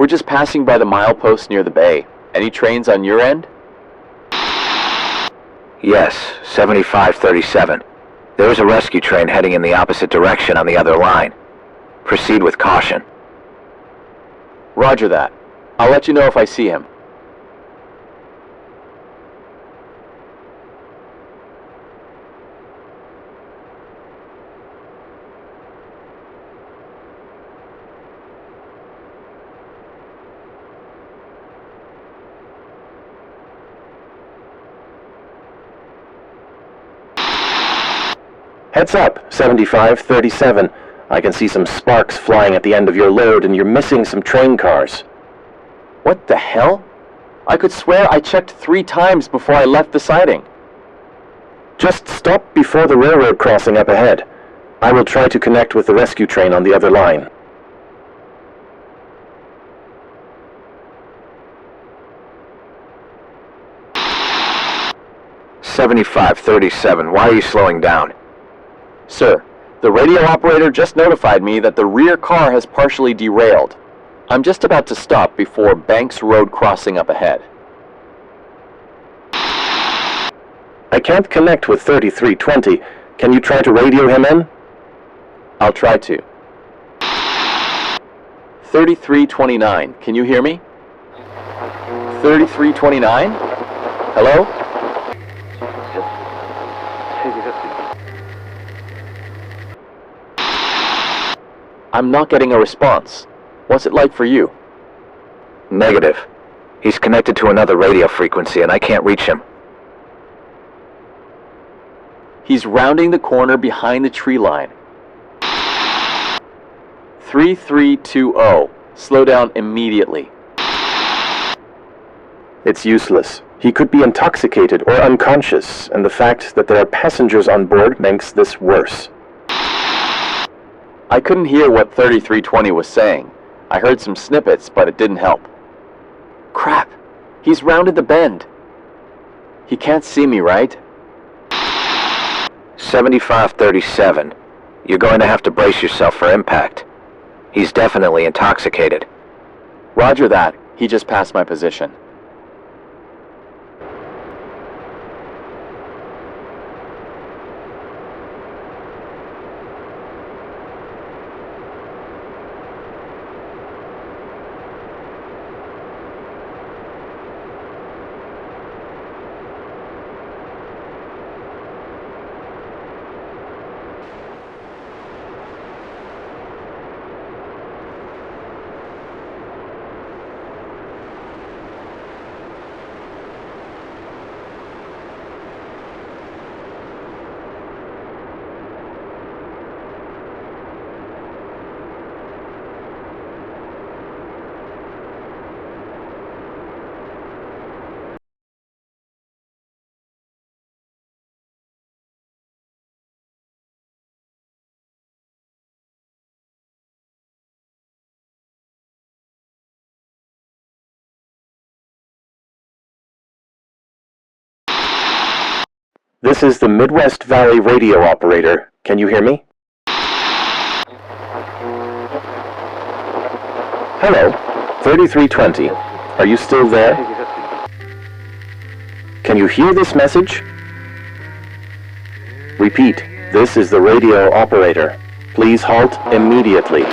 We're just passing by the milepost near the bay. Any trains on your end? Yes, 7537. There is a rescue train heading in the opposite direction on the other line. Proceed with caution. Roger that. I'll let you know if I see him. Heads up, 7537. I can see some sparks flying at the end of your load, and you're missing some train cars. What the hell? I could swear I checked 3 times before I left the siding. Just stop before the railroad crossing up ahead. I will try to connect with the rescue train on the other line. "7537, why are you slowing down?" Sir, the radio operator just notified me that the rear car has partially derailed. I'm just about to stop before Banks Road crossing up ahead. I can't connect with 3320. Can you try to radio him in? I'll try to. 3329, can you hear me? 3329? Hello? I'm not getting a response. What's it like for you? Negative. He's connected to another radio frequency and I can't reach him. He's rounding the corner behind the tree line. 3320. Slow down immediately. It's useless. He could be intoxicated or unconscious, and the fact that there are passengers on board makes this worse. I couldn't hear what 3320 was saying. I heard some snippets, but it didn't help. Crap! He's rounded the bend. He can't see me, right? 7537. You're going to have to brace yourself for impact. He's definitely intoxicated. Roger that. He just passed my position. This is the Midwest Valley radio operator. Can you hear me? Hello, 3320. Are you still there? Can you hear this message? Repeat, this is the radio operator. Please halt immediately.